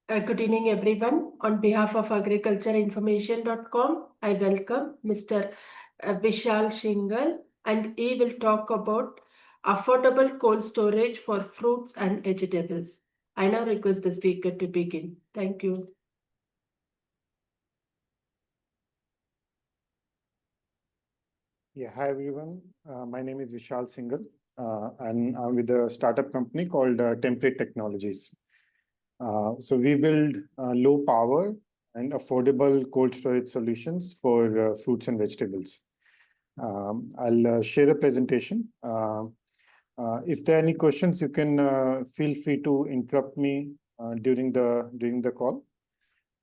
Good evening, everyone. On behalf of agricultureinformation.com, I welcome Mr. Vishal Singhal, and he will talk about affordable cold storage for fruits and vegetables. I now request the speaker to begin. Thank you. Yeah, hi everyone. My name is Vishal Singhal, and I'm with a startup company called Temperate Technologies. So we build low power and affordable cold storage solutions for fruits and vegetables. I'll share a presentation. If there are any questions, you can feel free to interrupt me during the call.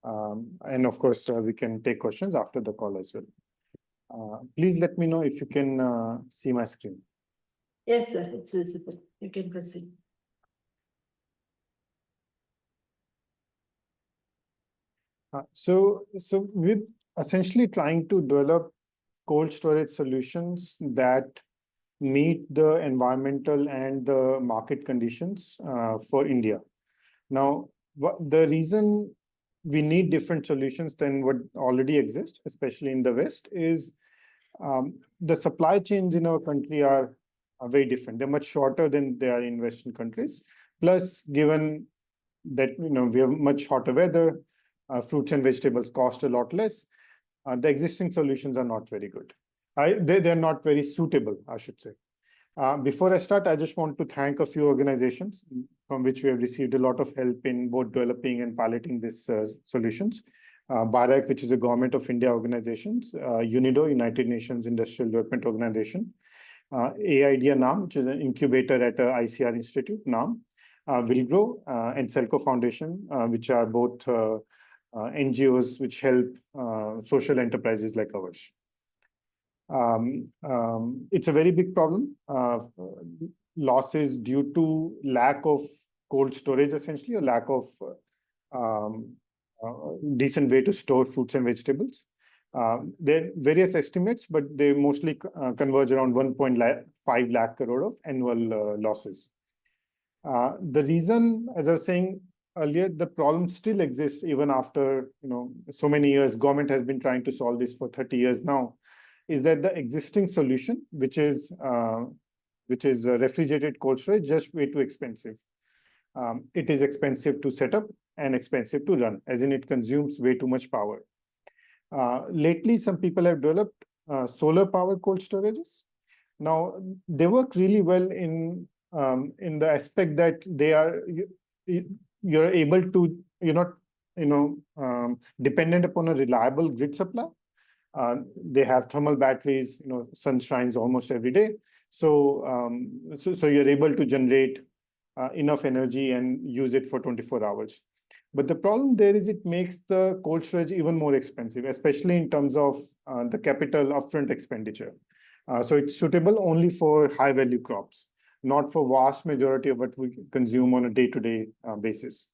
And of course, we can take questions after the call as well. Please let me know if you can see my screen. Yes, sir, it's visible. You can proceed. So we're essentially trying to develop cold storage solutions that meet the environmental and the market conditions for India. Now, the reason we need different solutions than what already exists, especially in the West, is the supply chains in our country are very different. They're much shorter than they are in Western countries. Plus, given that we have much hotter weather, fruits and vegetables cost a lot less. The existing solutions are not very good. They're not very suitable, I should say. Before I start, I just want to thank a few organizations from which we have received a lot of help in both developing and piloting these solutions. BARAC, which is a Government of India organization, UNIDO, United Nations Industrial Development Organization, AIDEA NAM, which is an incubator at ICR Institute, NAM, Wilgrow, and Selco Foundation, which are both NGOs which help social enterprises like ours. It's a very big problem. Losses due to lack of cold storage, essentially, or lack of decent way to store fruits and vegetables. There are various estimates, but they mostly converge around 1.5 lakh crore of annual losses. The reason, as I was saying earlier, the problem still exists even after so many years. Government has been trying to solve this for 30 years now. Is that the existing solution, which is refrigerated cold storage, just way too expensive. It is expensive to set up and expensive to run, as in it consumes way too much power. Lately, some people have developed solar power cold storages. Now, they work really well in the aspect that you're able to, you're not dependent upon a reliable grid supply. They have thermal batteries, sun shines almost every day. So you're able to generate enough energy and use it for 24 hours. But the problem there is it makes the cold storage even more expensive, especially in terms of the capital upfront expenditure. So it's suitable only for high value crops, not for vast majority of what we consume on a day-to-day basis.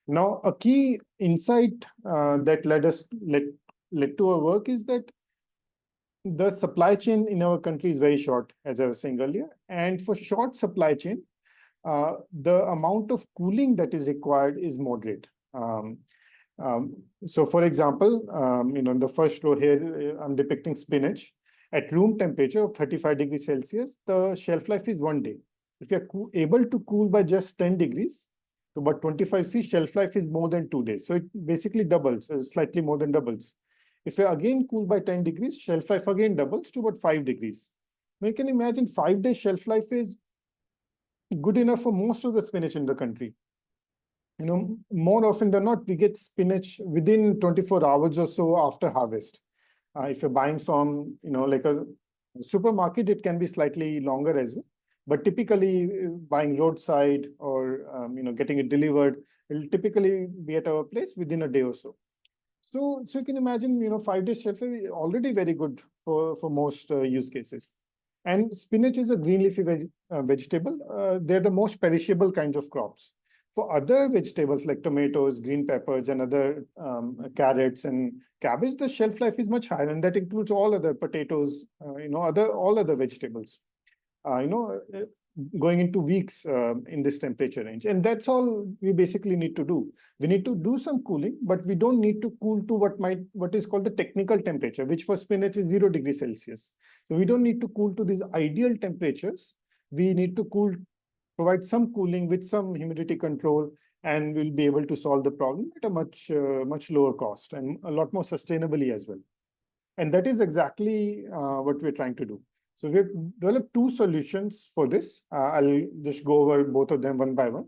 Now, a key insight that led to our work is that the supply chain in our country is very short, as I was saying earlier. And for short supply chain, the amount of cooling that is required is moderate. So, for example, in the first row here, I'm depicting spinach. At room temperature of 35 degrees Celsius, the shelf life is 1 day. If you're able to cool by just 10 degrees, to about 25 C, shelf life is more than 2 days. So it basically doubles, slightly more than doubles. If you again cool by 10 degrees, shelf life again doubles to about 5 degrees. Now you can imagine 5-day shelf life is good enough for most of the spinach in the country. More often than not, we get spinach within 24 hours or so after harvest. If you're buying from, like a supermarket, it can be slightly longer as well. But typically, buying roadside or getting it delivered, it'll typically be at our place within a day or so. So you can imagine, 5-day shelf life is already very good for most use cases. And spinach is a green leafy vegetable. They're the most perishable kinds of crops. For other vegetables like tomatoes, green peppers, and other carrots and cabbage, the shelf life is much higher, and that includes all other potatoes, all other vegetables. going into weeks in this temperature range. And that's all we basically need to do. We need to do some cooling, but we don't need to cool to what is called the technical temperature, which for spinach is 0 degrees Celsius. So we don't need to cool to these ideal temperatures. We need to provide some cooling with some humidity control, and we'll be able to solve the problem at a much lower cost and a lot more sustainably as well. And that is exactly what we're trying to do. So we've developed two solutions for this. I'll just go over both of them one by one.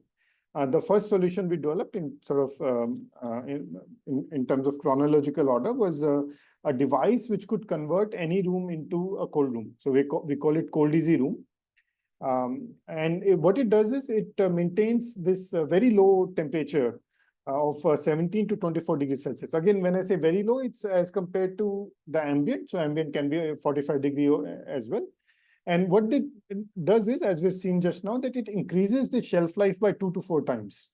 The first solution we developed in sort of in terms of chronological order was a device which could convert any room into a cold room. So we call it cold easy room. What it does is it maintains this very low temperature of 17 to 24 degrees Celsius. Again, when I say very low, it's as compared to the ambient. So ambient can be 45 degree as well. And what it does is, as we've seen just now, that it increases the shelf life by 2 to 4 times.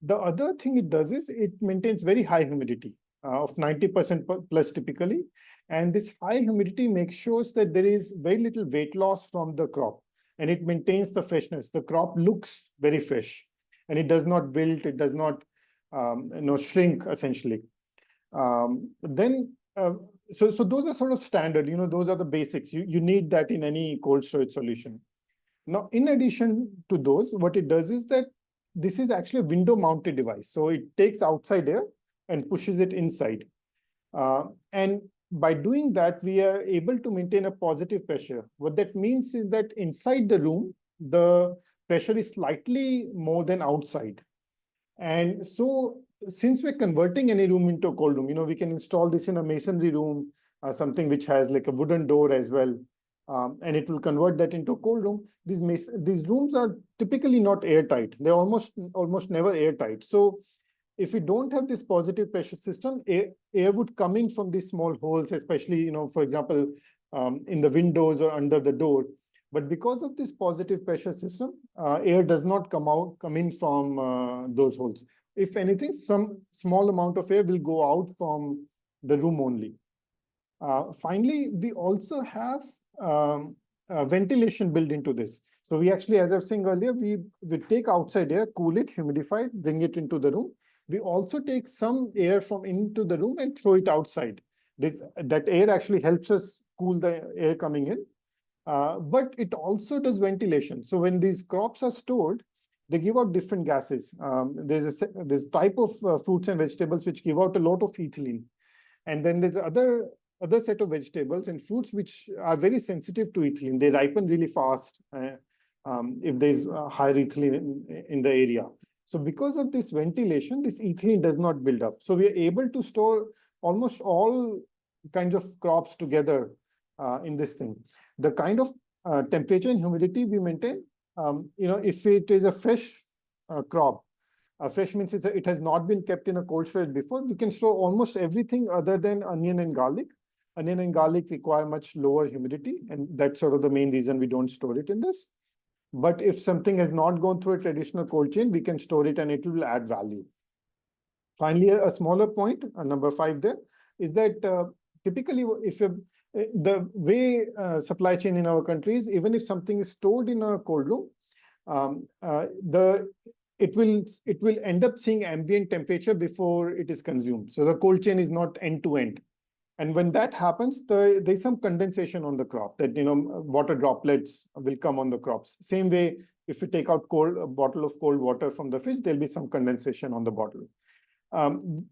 The other thing it does is it maintains very high humidity of 90% plus typically. And this high humidity makes sure that there is very little weight loss from the crop, and it maintains the freshness. The crop looks very fresh, and it does not wilt, it does not shrink essentially. So those are sort of standard, those are the basics. You need that in any cold storage solution. Now, in addition to those, what it does is that this is actually a window mounted device. So it takes outside air and pushes it inside. And by doing that, we are able to maintain a positive pressure. What that means is that inside the room, the pressure is slightly more than outside. And so since we're converting any room into a cold room, we can install this in a masonry room, something which has like a wooden door as well. And it will convert that into a cold room. These rooms are typically not airtight. They're almost never airtight. So if we don't have this positive pressure system, air would come in from these small holes, especially, for example, in the windows or under the door. But because of this positive pressure system, air does not come in from those holes. If anything, some small amount of air will go out from the room only. Finally, we also have ventilation built into this. So we actually, as I was saying earlier, we take outside air, cool it, humidify it, bring it into the room. We also take some air from into the room and throw it outside. That air actually helps us cool the air coming in. But it also does ventilation. So when these crops are stored, they give out different gases. There's type of fruits and vegetables which give out a lot of ethylene. And then there's other set of vegetables and fruits which are very sensitive to ethylene. They ripen really fast if there's high ethylene in the area. So because of this ventilation, this ethylene does not build up. So we are able to store almost all kinds of crops together in this thing. The kind of temperature and humidity we maintain, if it is a fresh crop, fresh means it has not been kept in a cold storage before, we can store almost everything other than onion and garlic. Onion and garlic require much lower humidity, and that's sort of the main reason we don't store it in this. But if something has not gone through a traditional cold chain, we can store it and it will add value. Finally, a smaller point, number 5 there, is that typically if the way supply chain in our country is, even if something is stored in a cold room, it will end up seeing ambient temperature before it is consumed. So the cold chain is not end to end. And when that happens, there's some condensation on the crop that, water droplets will come on the crops. Same way, if you take out a bottle of cold water from the fridge, there'll be some condensation on the bottle.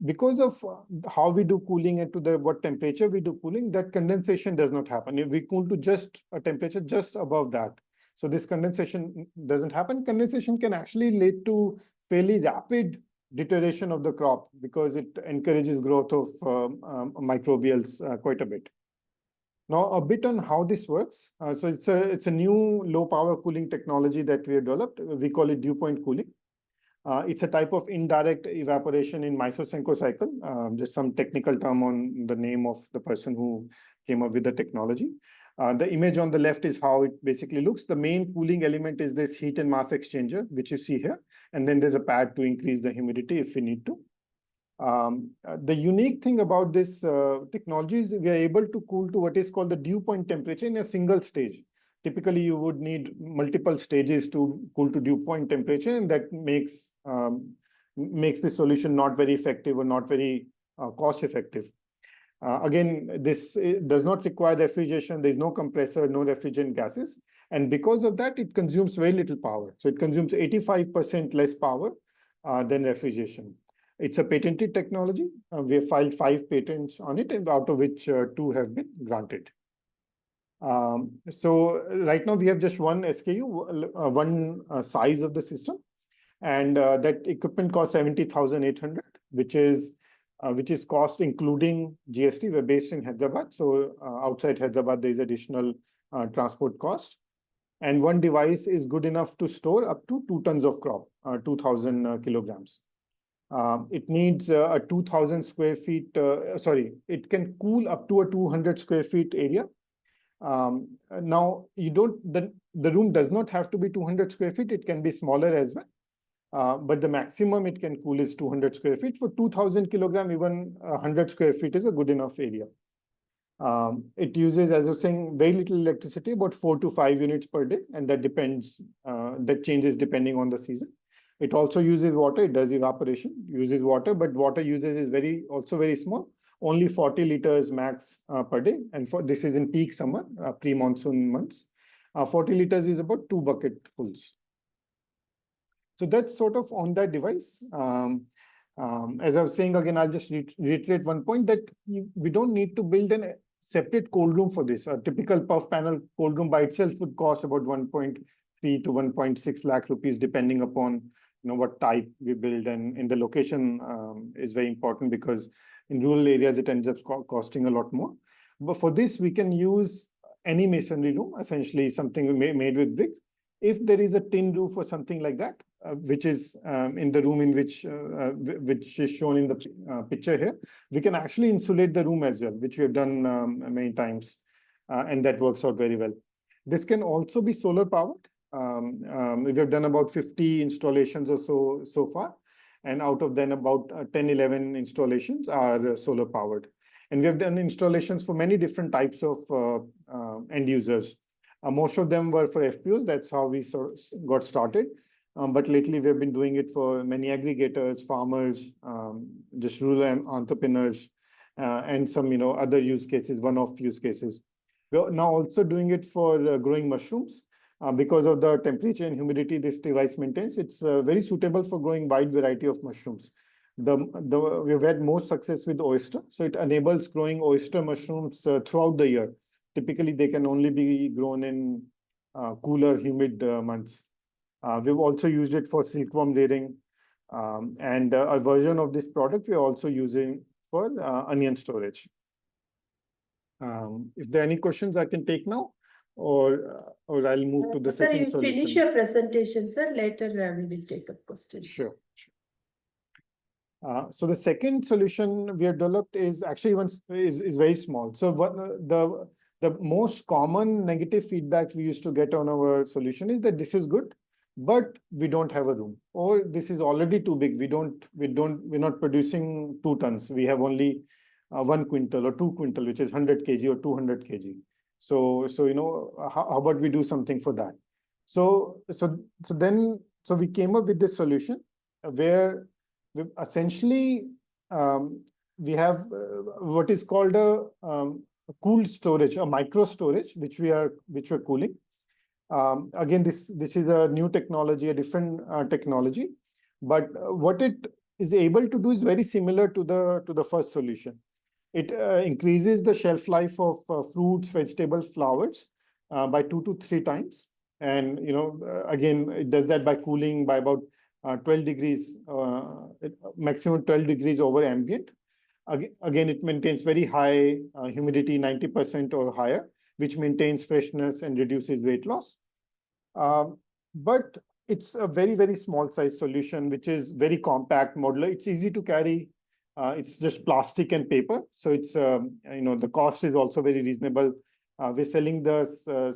Because of how we do cooling and to what temperature we do cooling, that condensation does not happen. If we cool to just a temperature just above that, so this condensation doesn't happen. Condensation can actually lead to fairly rapid deterioration of the crop because it encourages growth of microbials quite a bit. Now, a bit on how this works. So it's a new low power cooling technology that we have developed. We call it dew point cooling. It's a type of indirect evaporation in Mesosenko cycle, just some technical term on the name of the person who came up with the technology. The image on the left is how it basically looks. The main cooling element is this heat and mass exchanger, which you see here. And then there's a pad to increase the humidity if we need to. The unique thing about this technology is we are able to cool to what is called the dew point temperature in a single stage. typically you would need multiple stages to cool to dew point temperature, and that makes the solution not very effective or not very cost effective. Again, this does not require refrigeration. There's no compressor, no refrigerant gases. And because of that, it consumes very little power. So it consumes 85% less power than refrigeration. It's a patented technology. We have filed 5 patents on it, and out of which 2 have been granted. So right now we have just one SKU, one size of the system. And that equipment costs 70,800, which is cost including GST. We're based in Hyderabad, so outside Hyderabad there is additional transport cost. And one device is good enough to store up to 2 tons of crop, 2,000 kilograms. It needs a 2,000 square feet. It can cool up to a 200 square feet area. Now the room does not have to be 200 square feet. It can be smaller as well. But the maximum it can cool is 200 square feet. For 2,000 kilogram, even 100 square feet is a good enough area. It uses, as I was saying, very little electricity, about 4 to 5 units per day, and that changes depending on the season. It also uses water. It does evaporation, uses water, but water usage is also very small, only 40 liters max per day. And this is in peak summer, pre-monsoon months. 40 liters is about 2 bucketfuls. So that's sort of on that device. As I was saying, again, I'll just reiterate one point, that we don't need to build a separate cold room for this. A typical puff panel cold room by itself would cost about 1.3 to 1.6 lakh rupees, depending upon what type we build, and in the location is very important, because in rural areas it ends up costing a lot more. But for this, we can use any masonry room, essentially something made with brick. If there is a tin roof or something like that, which is in the room in which is shown in the picture here, we can actually insulate the room as well, which we have done many times, and that works out very well. This can also be solar powered. We have done about 50 installations or so far, and out of them about 10-11 installations are solar powered. And we have done installations for many different types of end users. Most of them were for FPOs. That's how we got started. But lately, we've been doing it for many aggregators, farmers, just rural entrepreneurs, and some other use cases, one-off use cases. We're now also doing it for growing mushrooms. Because of the temperature and humidity this device maintains, it's very suitable for growing wide variety of mushrooms. We've had more success with oyster, so it enables growing oyster mushrooms throughout the year. Typically, they can only be grown in cooler, humid months. We've also used it for silkworm rearing, and a version of this product we're also using for onion storage. If there are any questions, I can take now, or I'll move to the second solution. Sir, you finish your presentation, sir. Later we will take up questions. Sure. So the second solution we have developed is actually is very small. So what the most common negative feedback we used to get on our solution is that this is good, but we don't have a room, or this is already too big. We're not producing 2 tons. We have only 1 quintal or 2 quintal, which is 100 kg or 200 kg. So how about we do something for that? So we came up with this solution where we essentially we have what is called a cooled storage, a micro storage, which we're cooling. Again, this is a new technology, a different technology, but what it is able to do is very similar to the first solution. It increases the shelf life of fruits, vegetables, flowers by 2 to 3 times, and again it does that by cooling by about 12 degrees, maximum 12 degrees over ambient. Again, it maintains very high humidity, 90% or higher, which maintains freshness and reduces weight loss. But it's a very, very small size solution, which is very compact, modular. It's easy to carry. It's just plastic and paper. So it's, the cost is also very reasonable. We're selling the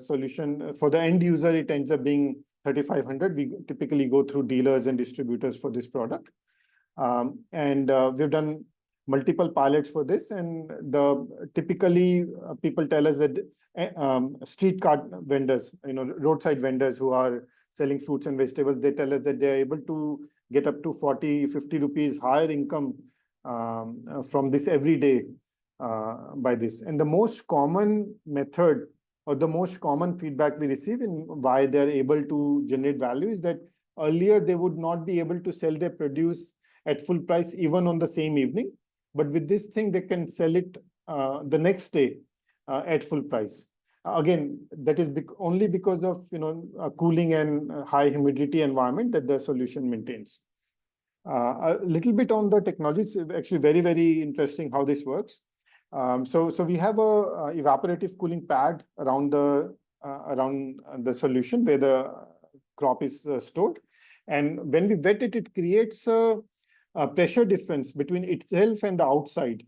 solution for the end user. It ends up being 3,500. We typically go through dealers and distributors for this product. And we've done multiple pilots for this. And typically people tell us that street cart vendors, roadside vendors who are selling fruits and vegetables. They tell us that they are able to get up to 40, 50 rupees higher income from this every day by this. And the most common method or the most common feedback we receive in why they're able to generate value is that earlier they would not be able to sell their produce at full price even on the same evening. But with this thing, they can sell it the next day at full price. Again, that is only because of a cooling and high humidity environment that the solution maintains. A little bit on the technology. It's actually very, very interesting how this works. So we have a evaporative cooling pad around the solution where the crop is stored, and when we wet it, it creates a pressure difference between itself and the outside,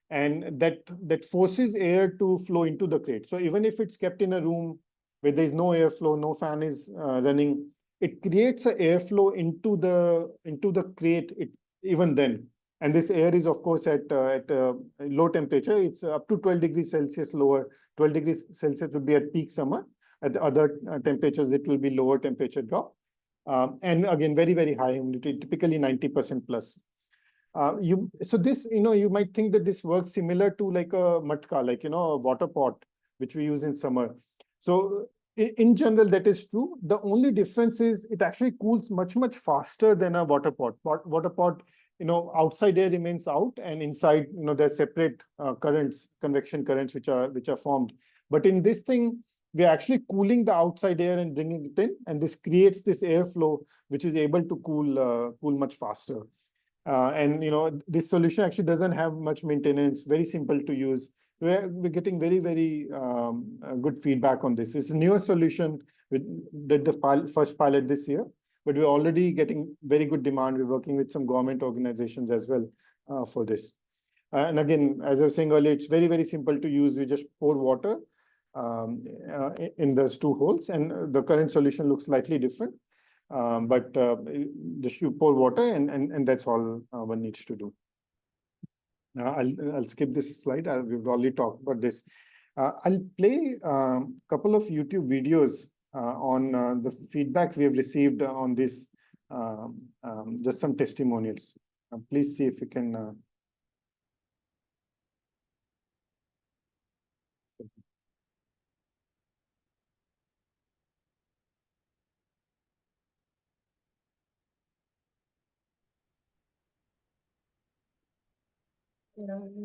and that forces air to flow into the crate. So even if it's kept in a room where there is no airflow, no fan is running, it creates an airflow into the crate even then. And this air is, of course, at low temperature. It's up to 12 degrees Celsius lower. 12 degrees Celsius would be at peak summer. At the other temperatures, it will be lower temperature drop. And again, very, very high humidity, typically 90% plus. So this, you might think that this works similar to like a matka, like, a water pot, which we use in summer. So in general, that is true. The only difference is it actually cools much, much faster than a water pot. Water pot, outside air remains out, and inside, there's separate currents, convection currents, which are formed. But in this thing, we're actually cooling the outside air and bringing it in, and this creates this airflow, which is able to cool much faster. And this solution actually doesn't have much maintenance, very simple to use. We're getting very, very good feedback on this. It's a newer solution. We did the first pilot this year, but we're already getting very good demand. We're working with some government organizations as well for this. And again, as I was saying earlier, it's very, very simple to use. We just pour water in those two holes, and the current solution looks slightly different. But just you pour water, and that's all one needs to do. I'll skip this slide. We've already talked about this. I'll play a couple of YouTube videos on the feedback we have received on this, just some testimonials. Please see if you can.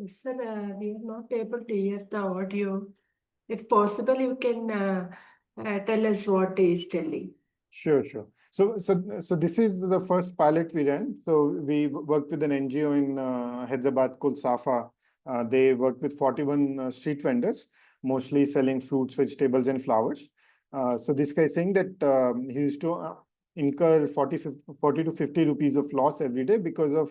Sir, we are not able to hear the audio. If possible, you can tell us what he is telling. Sure. So this is the first pilot we ran. So we worked with an NGO in Hyderabad called Safa. They worked with 41 street vendors, mostly selling fruits, vegetables, and flowers. So this guy is saying that he used to incur 40 to 50 rupees of loss every day because of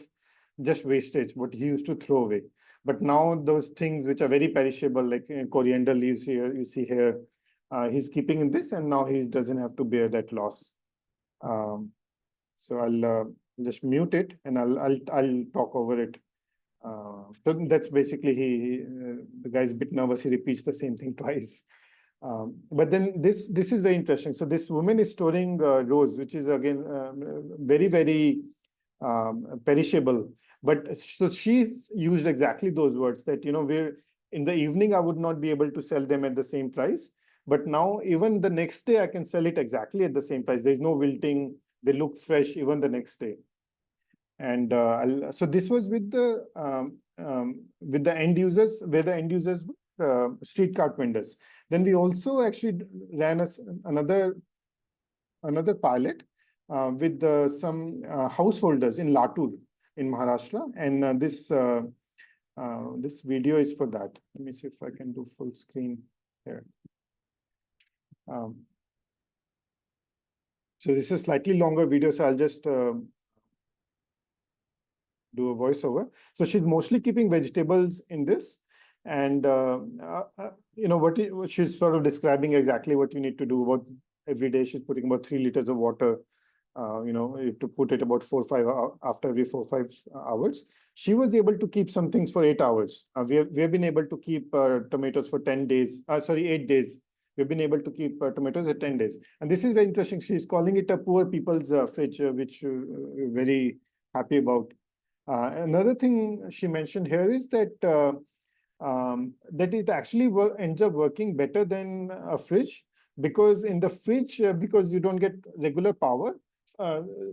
just wastage, what he used to throw away. But now those things which are very perishable, like coriander leaves here, you see here, he's keeping in this, and now he doesn't have to bear that loss. So I'll just mute it, and I'll talk over it. So that's basically the guy's a bit nervous. He repeats the same thing twice. But then this is very interesting. So this woman is storing rose, which is again very, very perishable. But so she's used exactly those words that, we're in the evening, I would not be able to sell them at the same price. But now even the next day, I can sell it exactly at the same price. There's no wilting. They look fresh even the next day. And so this was with the end users, where the end users street cart vendors. Then we also actually ran another pilot with some householders in Latur in Maharashtra, and this video is for that. Let me see if I can do full screen here. So this is a slightly longer video, so I'll just do a voiceover. So she's mostly keeping vegetables in this, and what she's sort of describing exactly what you need to do. About every day, she's putting about 3 liters of water. You have to put it about 4 or 5 after every 4 or 5 hours. she was able to keep some things for 8 hours. We have been able to keep tomatoes for 10 days, 8 days. We've been able to keep tomatoes at 10 days. And this is very interesting. She's calling it a poor people's fridge, which we're very happy about. Another thing she mentioned here is that that it actually ends up working better than a fridge, because in the fridge, because you don't get regular power,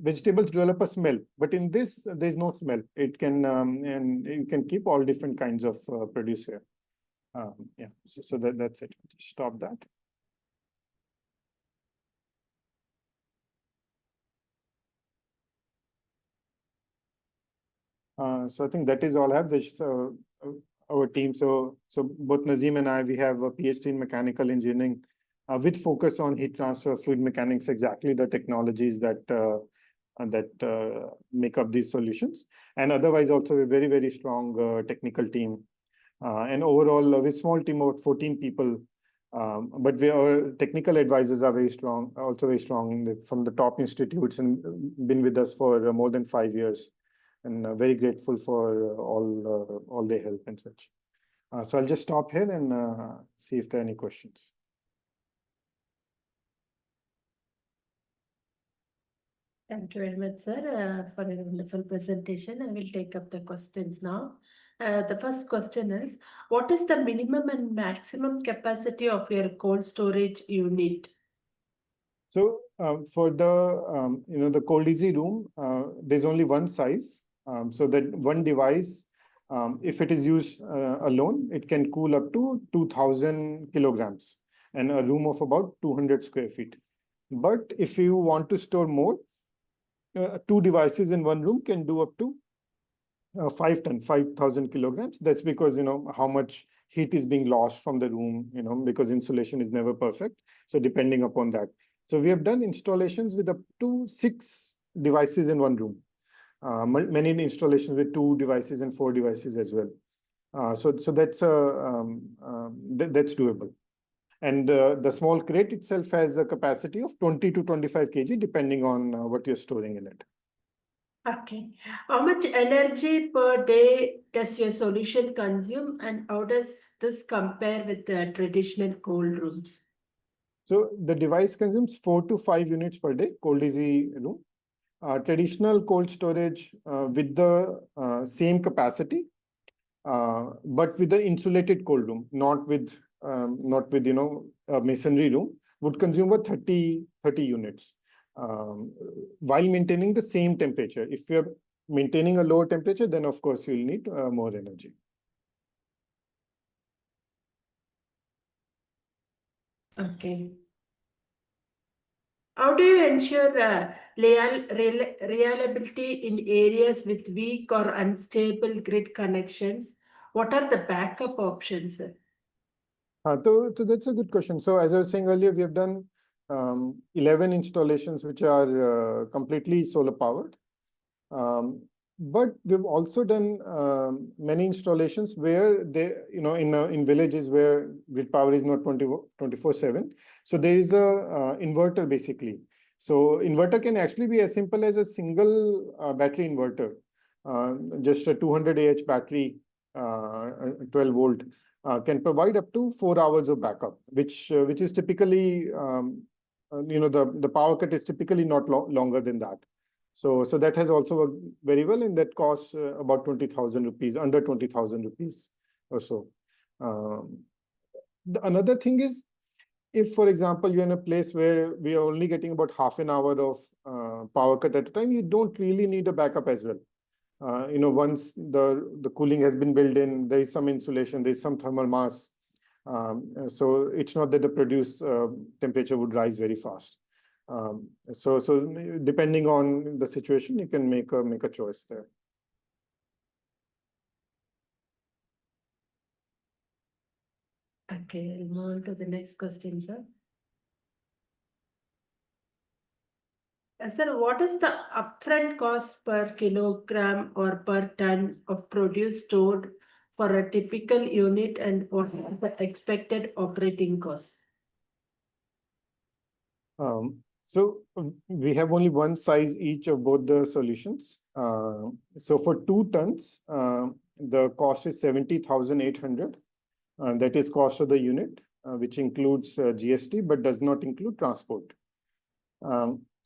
vegetables develop a smell. But in this, there's no smell. It can and you can keep all different kinds of produce here. Yeah, so that's it. Just stop that. So I think that is all I have. This, our team. So both Nazim and I, we have a PhD in mechanical engineering with focus on heat transfer, fluid mechanics, exactly the technologies that make up these solutions. And otherwise, also a very, very strong technical team. And overall, a small team of 14 people. But our technical advisors are very strong, also very strong from the top institutes, and been with us for more than 5 years. And very grateful for all their help and such. So I'll just stop here and see if there are any questions. Thank you very much, sir, for a wonderful presentation. I will take up the questions now. The first question is, what is the minimum and maximum capacity of your cold storage unit? So for the the cold easy room, there's only one size. So that one device, if it is used alone, it can cool up to 2,000 kilograms and a room of about 200 square feet. But if you want to store more, two devices in one room can do up to 5,000 kilograms. That's because, how much heat is being lost from the room, because insulation is never perfect. So depending upon that. So we have done installations with up to 6 devices in one room. Many installations with 2 devices and 4 devices as well. So that's that's doable. And the small crate itself has a capacity of 20 to 25 kg, depending on what you're storing in it. Okay. How much energy per day does your solution consume, and how does this compare with the traditional cold rooms? So the device consumes 4 to 5 units per day, cold easy room. Traditional cold storage with the same capacity, but with the insulated cold room, not with a masonry room, would consume about 30 units while maintaining the same temperature. If you're maintaining a lower temperature, then of course you'll need more energy. Okay. How do you ensure reliability in areas with weak or unstable grid connections? What are the backup options? So that's a good question. So as I was saying earlier, we have done 11 installations which are completely solar powered. But we've also done many installations where they, in villages where grid power is not 24/7. So there is a inverter basically. So inverter can actually be as simple as a single battery inverter, just a 200 Ah battery, 12 volt, can provide up to 4 hours of backup, which is typically, the power cut is typically not longer than that. So that has also worked very well, and that costs about 20,000 rupees, under 20,000 rupees or so. Another thing is, if, for example, you're in a place where we are only getting about half an hour of power cut at a time, you don't really need a backup as well. Once the cooling has been built in, there is some insulation, there is some thermal mass. So it's not that the produce temperature would rise very fast. So depending on the situation, you can make a choice there. Okay, I'll move on to the next question, sir. Sir, what is the upfront cost per kilogram or per ton of produce stored for a typical unit, and what are the expected operating costs? So we have only one size each of both the solutions. So for 2 tons, the cost is 70,800. That is cost of the unit, which includes GST, but does not include transport.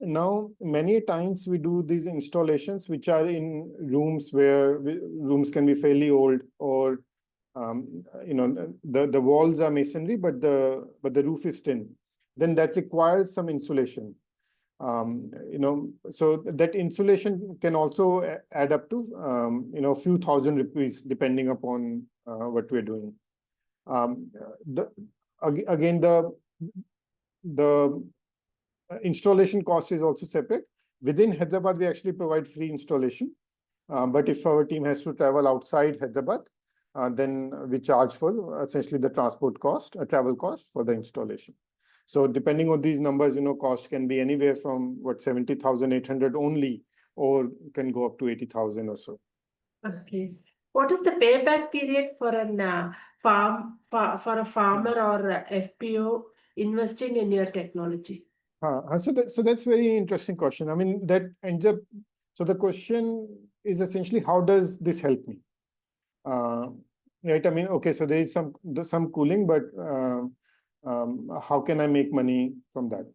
Now, many times we do these installations, which are in rooms where rooms can be fairly old, or the walls are masonry, but the roof is tin. Then that requires some insulation. So that insulation can also add up to a few thousand rupees, depending upon what we're doing. Again, the installation cost is also separate. Within Hyderabad, we actually provide free installation. But if our team has to travel outside Hyderabad, then we charge for essentially the transport cost, travel cost for the installation. So depending on these numbers, cost can be anywhere from 70,800 only, or can go up to 80,000 or so. Okay. What is the payback period for a farmer or a FPO investing in your technology? So that's very interesting question. I mean, that ends up. So the question is essentially, how does this help me? Right. I mean, okay. So there is some cooling, but how can I make money from that?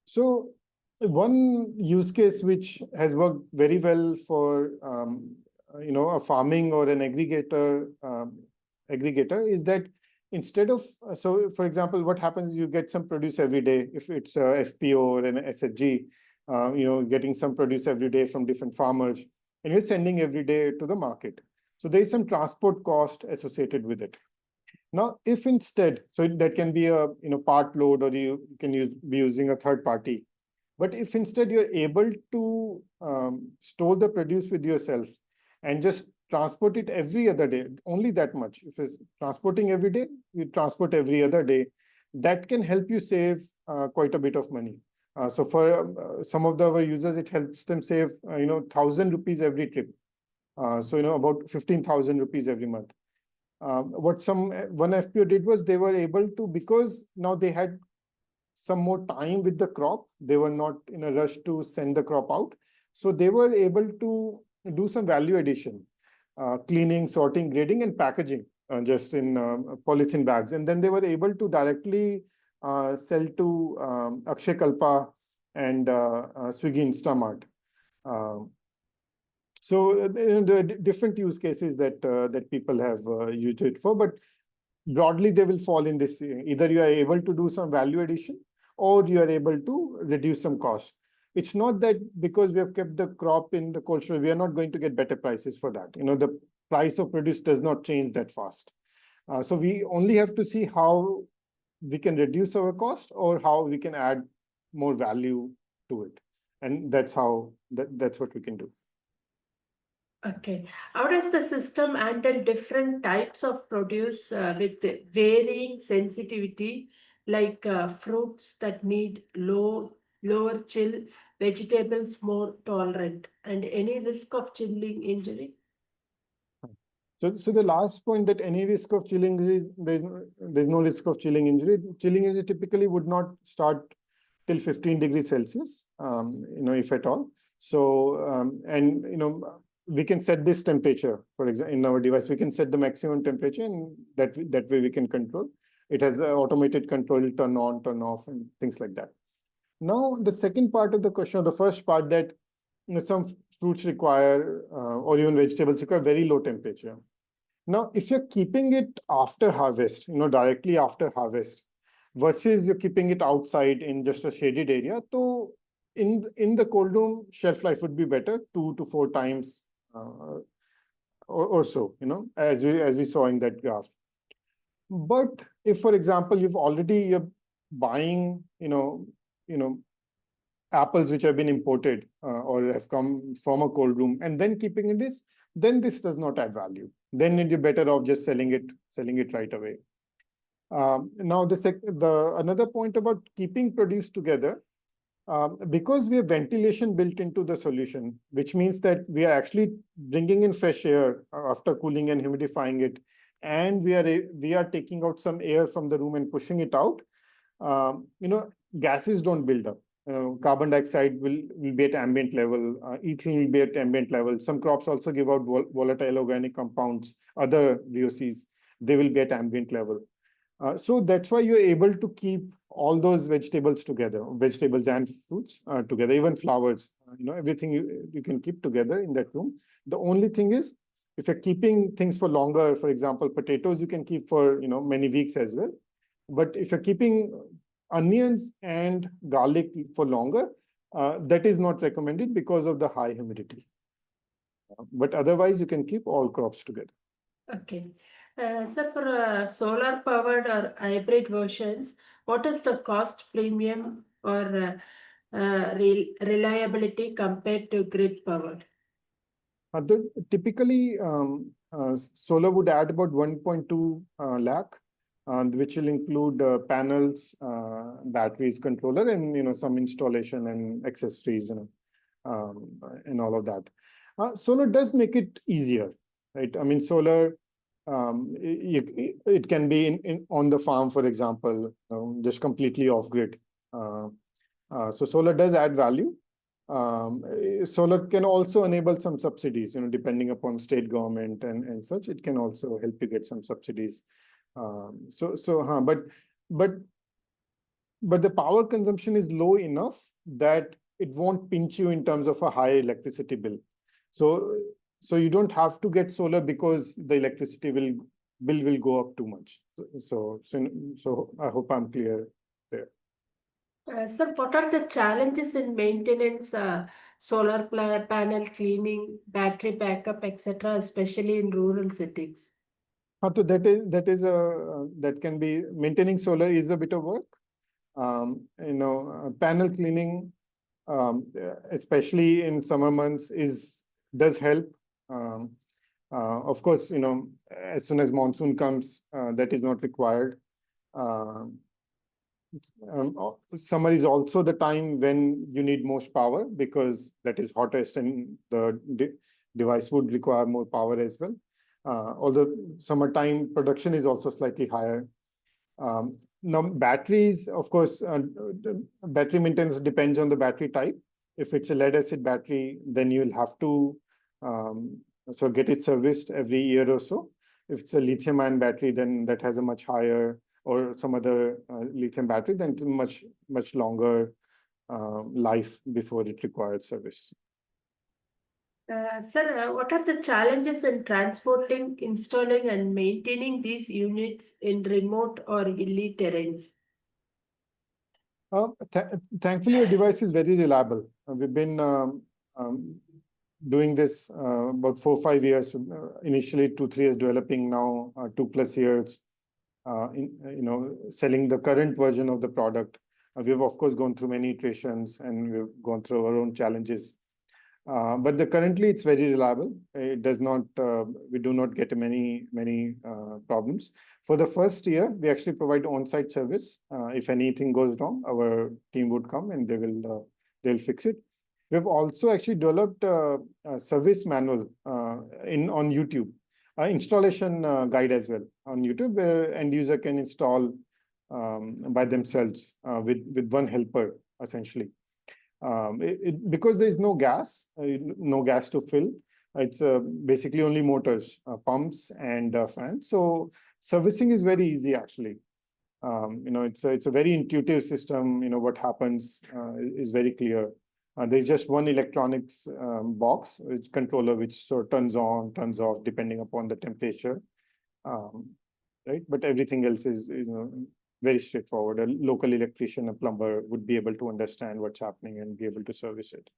So one use case which has worked very well for a farming or an aggregator is that instead of, so for example, what happens, you get some produce every day. If it's a FPO or an SHG, getting some produce every day from different farmers, and you're sending every day to the market. So there is some transport cost associated with it. Now, if instead, so that can be a part load, or you can be using a third party. But if instead you're able to store the produce with yourself and just transport it every other day, only that much. If it's transporting every day, you transport every other day. That can help you save quite a bit of money. So for some of our users, it helps them save 1,000 rupees every trip. So about 15,000 rupees every month. What one FPO did was, they were able to, because now they had some more time with the crop, they were not in a rush to send the crop out. So they were able to do some value addition, cleaning, sorting, grading, and packaging just in polythene bags. And then they were able to directly sell to Akshay Kalpa and Swiggy Instamart. So the different use cases that people have used it for, but broadly they will fall in this. Either you are able to do some value addition, or you are able to reduce some cost. It's not that because we have kept the crop in the cold storage, we are not going to get better prices for that. The price of produce does not change that fast. So we only have to see how we can reduce our cost, or how we can add more value to it. And that's what we can do. Okay. How does the system handle different types of produce with varying sensitivity, like fruits that need lower chill, vegetables more tolerant, and any risk of chilling injury? So the last point, that any risk of chilling injury, there's no risk of chilling injury. Chilling injury typically would not start till 15 degrees Celsius, if at all. So, we can set this temperature, for example, in our device, we can set the maximum temperature, and that way we can control. It has automated control, turn on, turn off, and things like that. Now, the second part of the question, or the first part, that some fruits require, or even vegetables require very low temperature. Now, if you're keeping it after harvest, directly after harvest, versus you're keeping it outside in just a shaded area, so in the cold room, shelf life would be better, 2 to 4 times or so, as we saw in that graph. But if, for example, you're buying, apples which have been imported or have come from a cold room, and then keeping this, then this does not add value. Then you're better off just selling it right away. Now, another point about keeping produce together, because we have ventilation built into the solution, which means that we are actually bringing in fresh air after cooling and humidifying it, and we are taking out some air from the room and pushing it out. Gases don't build up. carbon dioxide will be at ambient level, ethylene will be at ambient level. Some crops also give out volatile organic compounds, other VOCs, they will be at ambient level. So that's why you're able to keep all those vegetables together, vegetables and fruits together, even flowers, everything you can keep together in that room. The only thing is, if you're keeping things for longer, for example, potatoes, you can keep for, many weeks as well. But if you're keeping onions and garlic for longer, that is not recommended because of the high humidity. But otherwise, you can keep all crops together. Okay. Sir, for solar powered or hybrid versions, what is the cost premium or reliability compared to grid powered? Typically, solar would add about 1.2 lakh, which will include panels, batteries, controller, and some installation and accessories, and all of that. Solar does make it easier, right? I mean, solar, it can be on the farm, for example, just completely off grid. So solar does add value. Solar can also enable some subsidies, depending upon state government and such. It can also help you get some subsidies. But the power consumption is low enough that it won't pinch you in terms of a high electricity bill. So you don't have to get solar because the electricity bill will go up too much. So I hope I'm clear there. Sir, what are the challenges in maintenance, solar panel cleaning, battery backup, etc., especially in rural settings? So that can be maintaining solar is a bit of work. Panel cleaning, especially in summer months, does help. Of course, as soon as monsoon comes, that is not required. Summer is also the time when you need most power because that is hottest and the device would require more power as well. Although summertime production is also slightly higher. Now, batteries, of course, battery maintenance depends on the battery type. If it's a lead acid battery, then you'll have to get it serviced every year or so. If it's a lithium ion battery, then that has a much higher, or some other lithium battery, then much longer life before it requires service. Sir, what are the challenges in transporting, installing, and maintaining these units in remote or hilly terrains? Thankfully, your device is very reliable. We've been doing this about 4 or 5 years. Initially, 2 3 years developing. Now 2+ years. Selling the current version of the product. We've of course gone through many iterations and we've gone through our own challenges. But currently it's very reliable. It does not, we do not get many problems. For the first year, we actually provide on-site service. If anything goes wrong, our team would come and they'll fix it. We've also actually developed a service manual on YouTube, installation guide as well on YouTube, where end user can install by themselves with one helper essentially. Because there is no gas to fill, it's basically only motors, pumps and fans. So servicing is very easy actually. It's a very intuitive system. What happens is very clear. There's just one electronics box, which controller, which sort of turns on, turns off depending upon the temperature, right? But everything else is very straightforward. A local electrician, a plumber would be able to understand what's happening and be able to service it.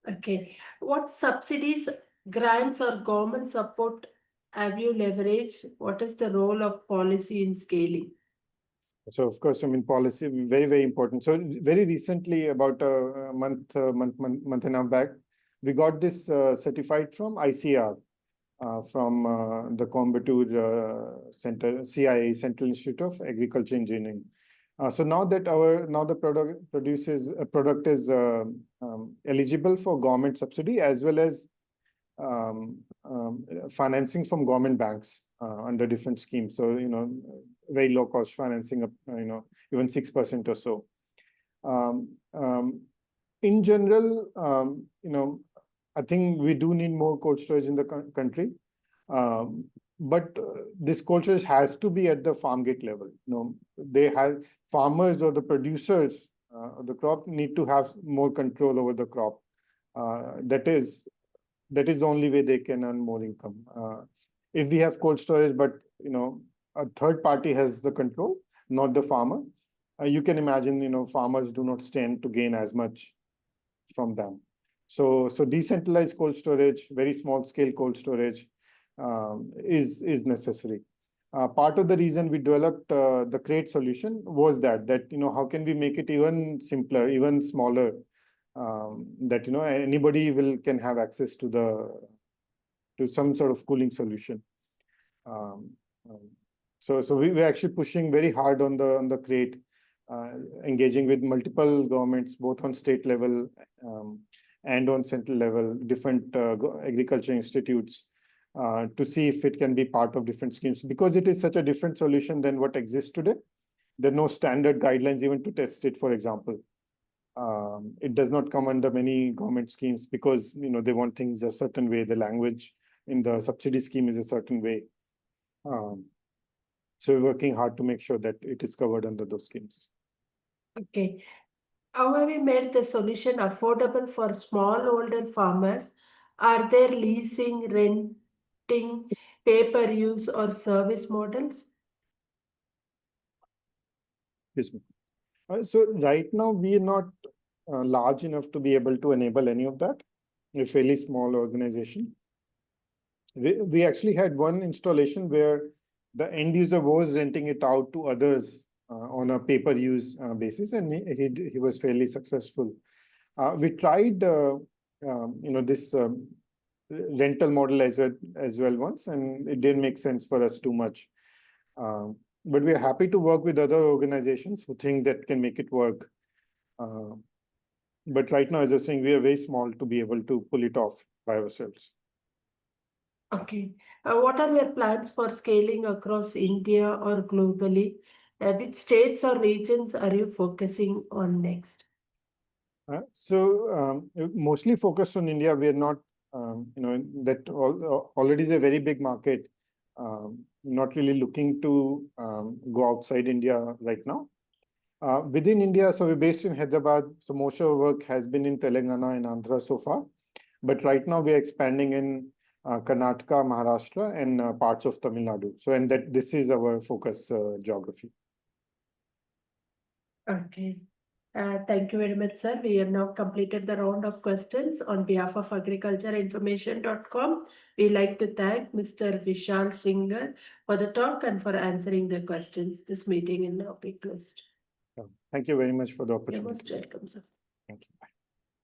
Okay. What subsidies, grants, or government support have you leveraged? What is the role of policy in scaling? So of course, policy very important. So very recently, about a month and a half back, we got this certified from ICR, from the Coimbatore Center, CIA, Central Institute of Agriculture Engineering. So now that the product is eligible for government subsidy as well as financing from government banks under different schemes. So very low cost financing, even 6% or so. Um, um, in general, I think we do need more cold storage in the country. But this cold storage has to be at the farm gate level. They have farmers or the producers of the crop need to have more control over the crop. That is the only way they can earn more income. If we have cold storage, but a third party has the control, not the farmer, you can imagine farmers do not stand to gain as much from them. So decentralized cold storage, very small scale cold storage, is necessary. Part of the reason we developed the crate solution was that how can we make it even simpler, even smaller, that anybody can have access to some sort of cooling solution. Um, um, so we were actually pushing very hard on the crate, engaging with multiple governments, both on state level and on central level, different agriculture institutes, to see if it can be part of different schemes. Because it is such a different solution than what exists today, there are no standard guidelines even to test it, for example. It does not come under many government schemes because they want things a certain way. The language in the subsidy scheme is a certain way. So we're working hard to make sure that it is covered under those schemes. Okay. How have we made the solution affordable for small older farmers? Are there leasing, renting, pay-per-use or service models? Yes, ma'am. So right now we are not large enough to be able to enable any of that. We're a fairly small organization. We actually had one installation where the end user was renting it out to others on a pay-per-use basis, and he was fairly successful. We tried this rental model as well once, and it didn't make sense for us too much. But we are happy to work with other organizations who think that can make it work. But right now, as I was saying, we are very small to be able to pull it off by ourselves. Okay. What are your plans for scaling across India or globally? Which states or regions are you focusing on next? Mostly focused on India. We are not, that already is a very big market. Not really looking to go outside India right now. Within India, so we're based in Hyderabad. So most of our work has been in Telangana and Andhra so far. But right now we are expanding in Karnataka, Maharashtra, and parts of Tamil Nadu. So, and that this is our focus geography. Okay. Thank you very much, sir. We have now completed the round of questions. On behalf of agricultureinformation.com, we like to thank Mr. Vishal Singhal for the talk and for answering the questions. This meeting will now be closed. Thank you very much for the You're most opportunity. welcome, sir. Thank you.